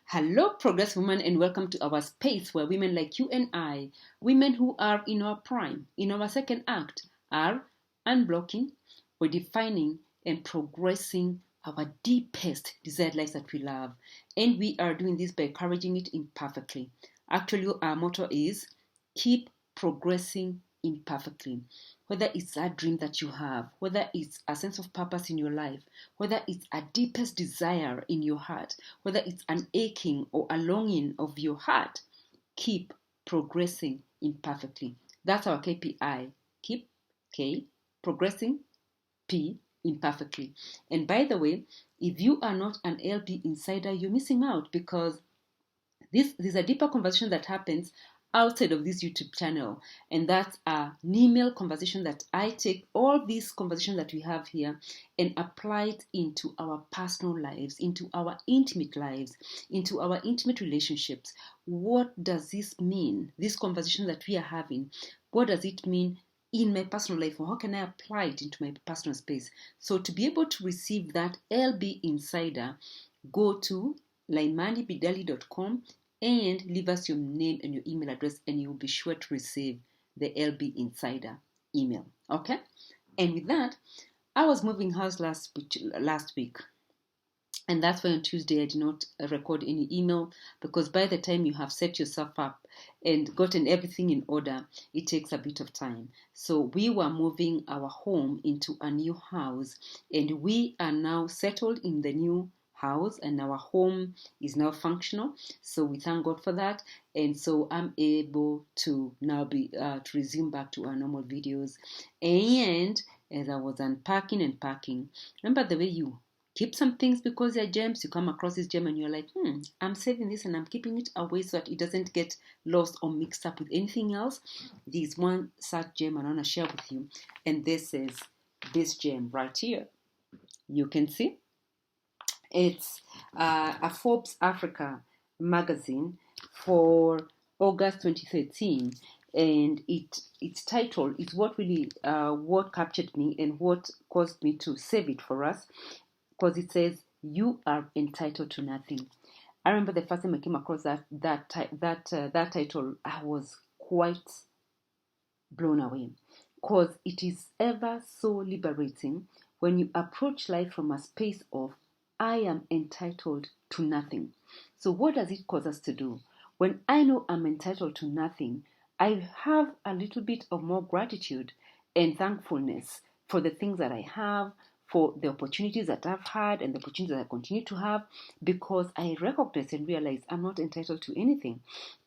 Hello, Progress Women, and welcome to our space where women like you and I, women who are in our prime, in our second act, are unblocking, redefining, and progressing our deepest desired lives that we love. And we are doing this by encouraging it imperfectly. Actually, our motto is keep progressing imperfectly. Whether it's that dream that you have, whether it's a sense of purpose in your life, whether it's a deepest desire in your heart, whether it's an aching or a longing of your heart, keep progressing imperfectly. That's our KPI. Keep K progressing P imperfectly. And by the way, if you are not an LB insider, you're missing out because there's a deeper conversation that happens outside of this YouTube channel, and that's an email conversation that I take all these conversations that we have here and apply it into our personal lives, into our intimate lives, into our intimate relationships. What does this mean? This conversation that we are having, what does it mean in my personal life, or how can I apply it into my personal space? So to be able to receive that LB Insider, go to laimanibidali.com and leave us your name and your email address, and you'll be sure to receive the LB Insider email. Okay? And with that, I was moving house last week. And that's why on Tuesday I did not record any email, because by the time you have set yourself up and gotten everything in order, it takes a bit of time. So we were moving our home into a new house, and we are now settled in the new house, and our home is now functional. So we thank God for that. And so I'm able to now be to resume back to our normal videos. And as I was unpacking and packing, remember the way you keep some things because they're gems. You come across this gem and you're like, I'm saving this and I'm keeping it away so that it doesn't get lost or mixed up with anything else. There's one such gem I want to share with you, and this is this gem right here. You can see it's a Forbes Africa magazine for August 2013, and its title is what really what captured me and what caused me to save it for us, because it says you are entitled to nothing. I remember the first time I came across that title, I was quite blown away, because it is ever so liberating when you approach life from a space of I am entitled to nothing. So what does it cause us to do? When I know I'm entitled to nothing, I have a little bit of more gratitude and thankfulness for the things that I have, for the opportunities that I've had and the opportunities that I continue to have, because I recognize and realize I'm not entitled to anything.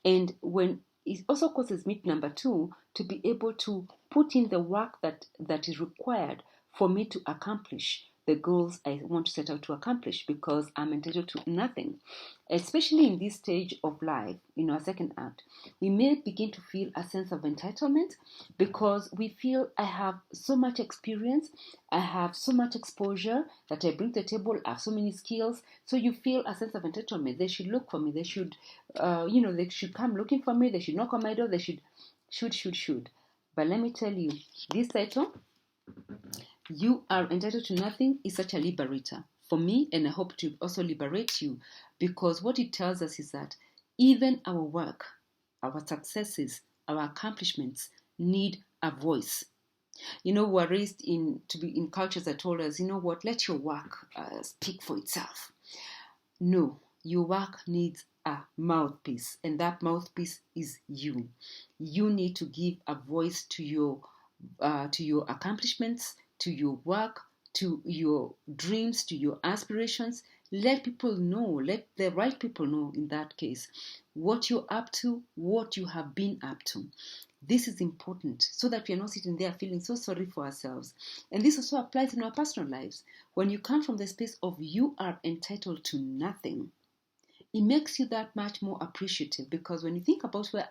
And when it also causes me, number two, to be able to put in the work that is required for me to accomplish the goals I want to set out to accomplish, because I'm entitled to nothing. Especially in this stage of life, in our second act, we may begin to feel a sense of entitlement because we feel I have so much experience, I have so much exposure that I bring to the table, I have so many skills. So you feel a sense of entitlement. They should look for me. They should, they should come looking for me. They should knock on my door. They should. But let me tell you, this title, you are entitled to nothing, is such a liberator for me, and I hope to also liberate you, because what it tells us is that even our work, our successes, our accomplishments need a voice. We were raised to be in cultures that told us, let your work speak for itself. No, your work needs a mouthpiece, and that mouthpiece is you. You need to give a voice to your accomplishments, to your work, to your dreams, to your aspirations. Let people know, let the right people know in that case, what you're up to, what you have been up to. This is important so that we are not sitting there feeling so sorry for ourselves. And this also applies in our personal lives. When you come from the space of you are entitled to nothing, it makes you that much more appreciative, because when you think about where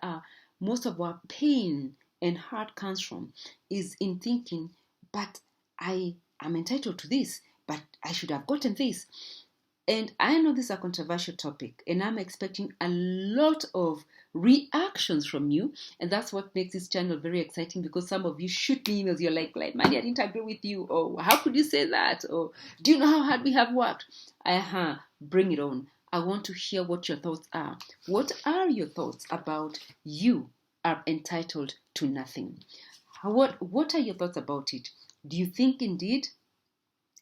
most of our pain and heart comes from, is in thinking, but I am entitled to this, but I should have gotten this. And I know this is a controversial topic, and I'm expecting a lot of reactions from you. And that's what makes this channel very exciting, because some of you shoot me emails. You're like, Mandy, I didn't agree with you. Or how could you say that? Or do you know how hard we have worked? Bring it on. I want to hear what your thoughts are. What are your thoughts about you are entitled to nothing? What are your thoughts about it? Do you think indeed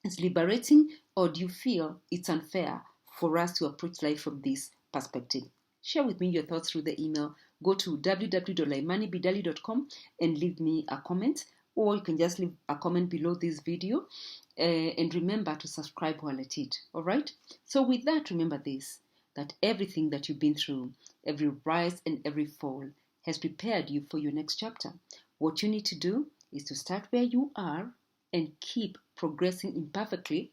it's liberating, or do you feel it's unfair for us to approach life from this perspective? Share with me your thoughts through the email. Go to www.laimanibidali.com and leave me a comment, or you can just leave a comment below this video. And remember to subscribe while at it. All right? So with that, remember this, that everything that you've been through, every rise and every fall, has prepared you for your next chapter. What you need to do is to start where you are and keep progressing imperfectly,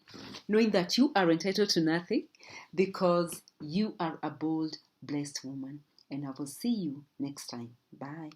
knowing that you are entitled to nothing because you are a bold, blessed woman. And I will see you next time. Bye.